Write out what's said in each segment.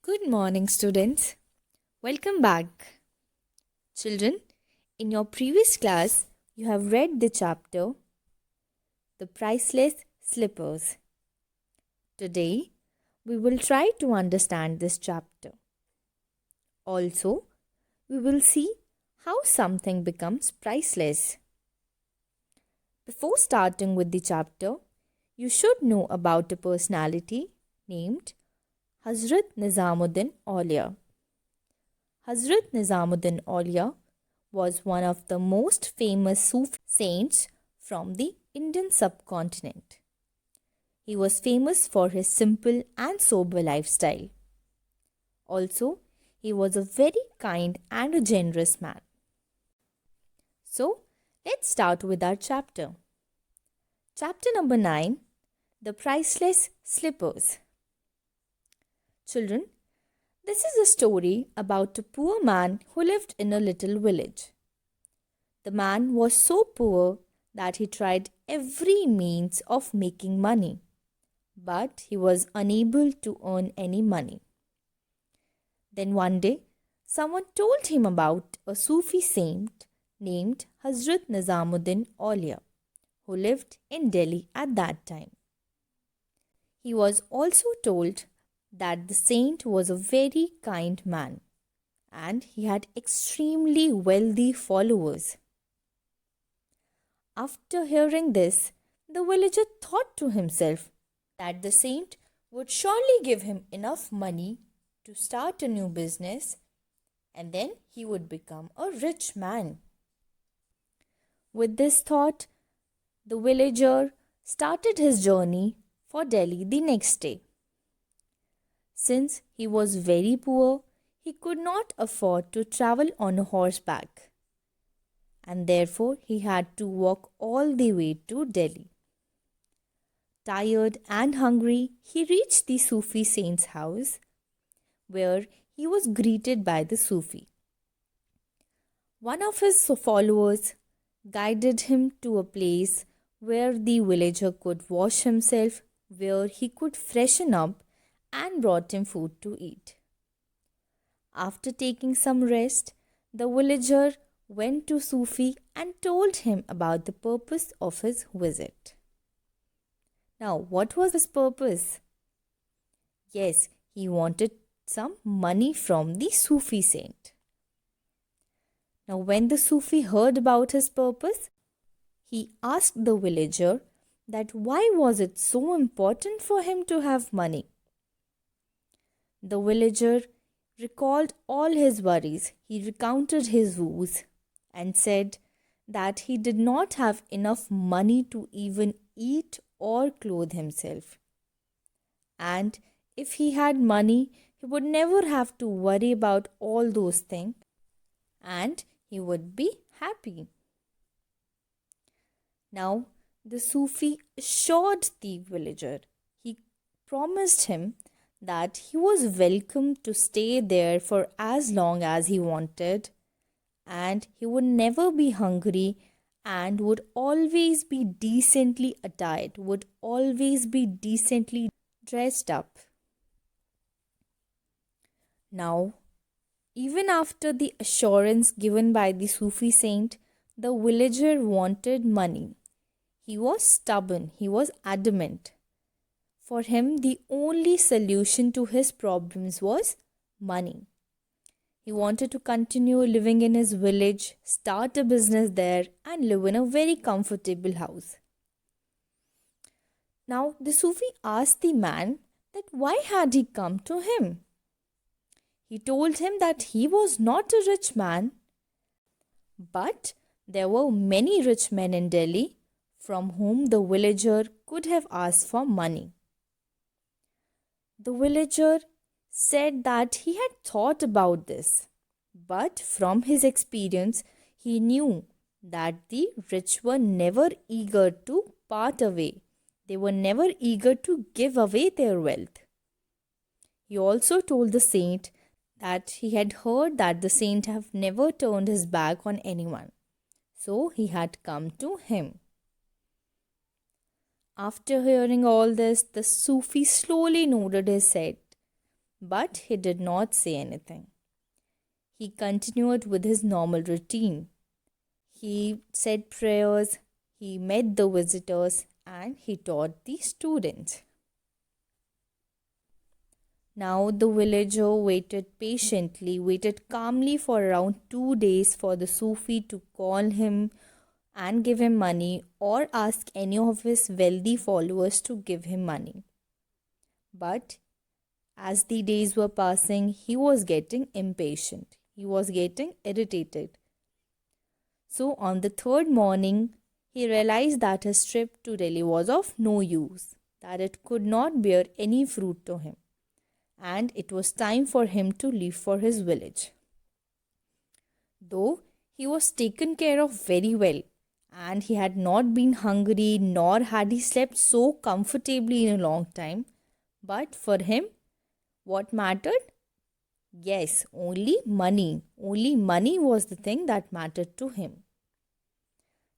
Good morning, students. Welcome back. Children, in your previous class, you have read the chapter The Priceless Slippers. Today, we will try to understand this chapter. Also, we will see how something becomes priceless. Before starting with the chapter, you should know about a personality named Hazrat Nizamuddin Aulia. Hazrat Nizamuddin Aulia was one of the most famous Sufi saints from the Indian subcontinent. He was famous for his simple and sober lifestyle. Also, he was a very kind and a generous man. So, let's start with our chapter. Chapter number 9, The Priceless Slippers. Children, this is a story about a poor man who lived in a little village. The man was so poor that he tried every means of making money, but he was unable to earn any money. Then one day, someone told him about a Sufi saint named Hazrat Nizamuddin Aulia, who lived in Delhi at that time. He was also told that the saint was a very kind man and he had extremely wealthy followers. After hearing this, the villager thought to himself that the saint would surely give him enough money to start a new business and then he would become a rich man. With this thought, the villager started his journey for Delhi the next day. Since he was very poor, he could not afford to travel on horseback, and therefore he had to walk all the way to Delhi. Tired and hungry, he reached the Sufi saint's house, where he was greeted by the Sufi. One of his followers guided him to a place where the villager could wash himself, where he could freshen up, and brought him food to eat. After taking some rest, the villager went to Sufi and told him about the purpose of his visit. Now, what was his purpose? Yes, he wanted some money from the Sufi saint. Now, when the Sufi heard about his purpose, he asked the villager that why was it so important for him to have money. The villager recalled all his worries. He recounted his woes and said that he did not have enough money to even eat or clothe himself. And if he had money, he would never have to worry about all those things and he would be happy. Now, the Sufi assured the villager. He promised him that he was welcome to stay there for as long as he wanted, and he would never be hungry and would always be decently attired, would always be decently dressed up. Now, even after the assurance given by the Sufi saint, the villager wanted money. He was stubborn, he was adamant. For him, the only solution to his problems was money. He wanted to continue living in his village, start a business there, and live in a very comfortable house. Now, the Sufi asked the man that why had he come to him? He told him that he was not a rich man, but there were many rich men in Delhi from whom the villager could have asked for money. The villager said that he had thought about this, but from his experience, he knew that the rich were never eager to part away. They were never eager to give away their wealth. He also told the saint that he had heard that the saint had never turned his back on anyone. So he had come to him. After hearing all this, the Sufi slowly nodded his head but he did not say anything. He continued with his normal routine. He said prayers, he met the visitors, and he taught the students. Now the villager waited calmly for around 2 days for the Sufi to call him and give him money or ask any of his wealthy followers to give him money. But as the days were passing, he was getting impatient. He was getting irritated. So on the third morning, he realized that his trip to Delhi was of no use, that it could not bear any fruit to him, and it was time for him to leave for his village. Though he was taken care of very well, and he had not been hungry nor had he slept so comfortably in a long time, but for him, what mattered? Yes, only money. Only money was the thing that mattered to him.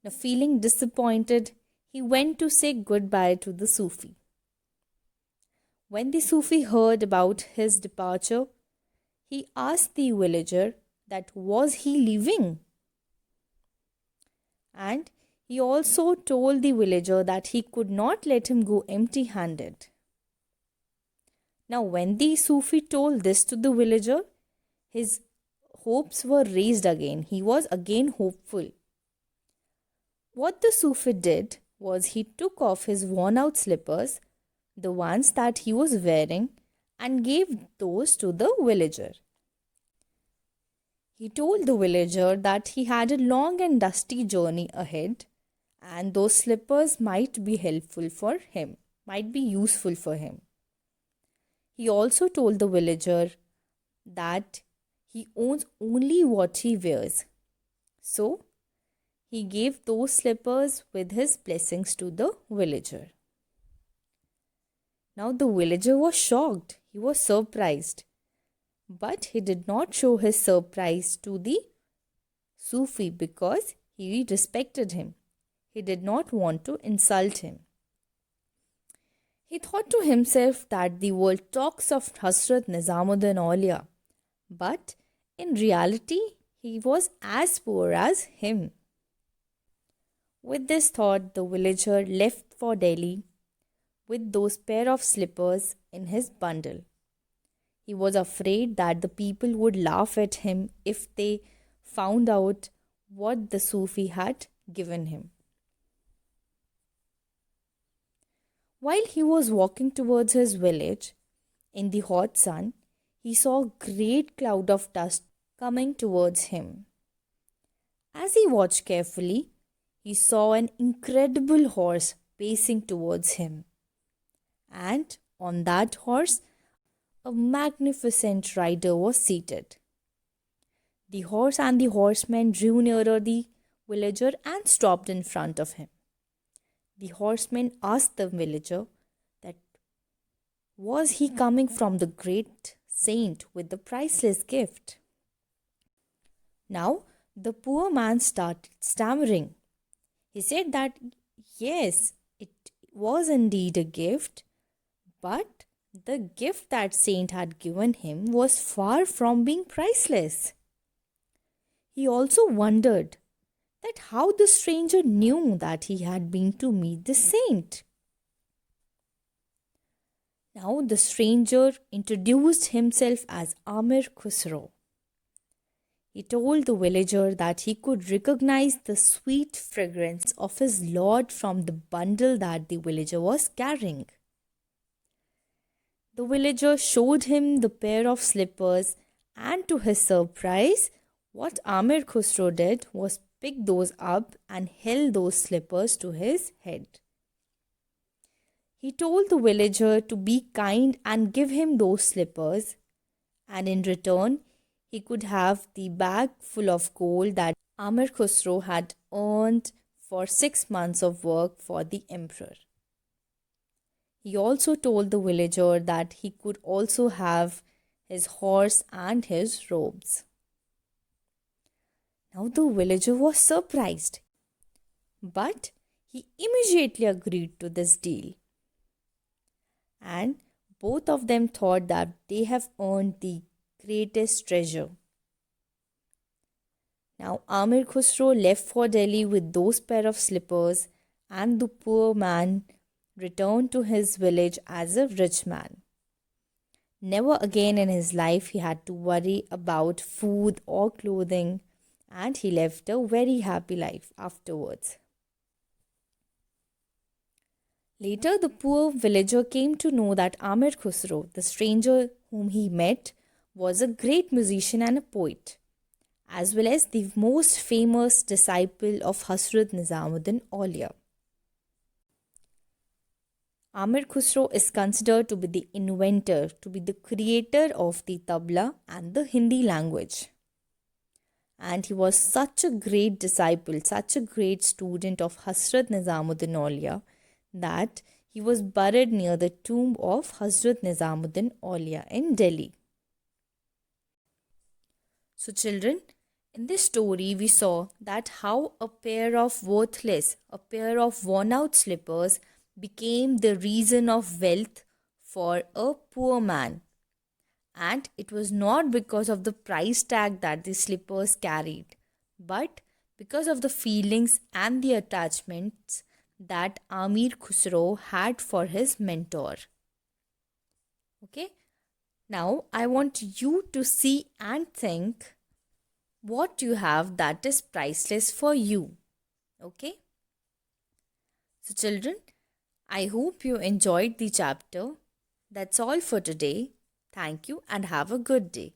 Now, feeling disappointed, he went to say goodbye to the Sufi. When the Sufi heard about his departure, he asked the villager that was he leaving? And he also told the villager that he could not let him go empty-handed. Now, when the Sufi told this to the villager, his hopes were raised again. He was again hopeful. What the Sufi did was he took off his worn-out slippers, the ones that he was wearing, and gave those to the villager. He told the villager that he had a long and dusty journey ahead, and those slippers might be helpful for him, might be useful for him. He also told the villager that he owns only what he wears. So, he gave those slippers with his blessings to the villager. Now the villager was shocked. He was surprised. But he did not show his surprise to the Sufi because he respected him. He did not want to insult him. He thought to himself that the world talks of Hazrat Nizamuddin Aulia, but in reality, he was as poor as him. With this thought, the villager left for Delhi with those pair of slippers in his bundle. He was afraid that the people would laugh at him if they found out what the Sufi had given him. While he was walking towards his village in the hot sun, he saw a great cloud of dust coming towards him. As he watched carefully, he saw an incredible horse pacing towards him. And on that horse, a magnificent rider was seated. The horse and the horseman drew nearer the villager and stopped in front of him. The horseman asked the villager that was he coming from the great saint with the priceless gift. Now the poor man started stammering. He said that yes, it was indeed a gift, but the gift that saint had given him was far from being priceless. He also wondered that how the stranger knew that he had been to meet the saint. Now the stranger introduced himself as Amir Khusro. He told the villager that he could recognize the sweet fragrance of his lord from the bundle that the villager was carrying. The villager showed him the pair of slippers, and to his surprise, what Amir Khusro did was pick those up and held those slippers to his head. He told the villager to be kind and give him those slippers, and in return, he could have the bag full of gold that Amir Khusro had earned for 6 months of work for the emperor. He also told the villager that he could also have his horse and his robes. Now the villager was surprised, but he immediately agreed to this deal. And both of them thought that they have earned the greatest treasure. Now Amir Khusro left for Delhi with those pair of slippers, and the poor man returned to his village as a rich man. Never again in his life he had to worry about food or clothing, and he lived a very happy life afterwards. Later, the poor villager came to know that Amir Khusro, the stranger whom he met, was a great musician and a poet, as well as the most famous disciple of Hazrat Nizamuddin Aulia. Amir Khusro is considered to be the inventor, to be the creator of the tabla and the Hindi language. And he was such a great disciple, such a great student of Hazrat Nizamuddin Aulia, that he was buried near the tomb of Hazrat Nizamuddin Aulia in Delhi. So children, in this story we saw that how a pair of worthless, a pair of worn out slippers became the reason of wealth for a poor man. And it was not because of the price tag that the slippers carried, but because of the feelings and the attachments that Amir Khusro had for his mentor. Okay, now I want you to see and think what you have that is priceless for you. Okay, so children, I hope you enjoyed the chapter. That's all for today. Thank you and have a good day.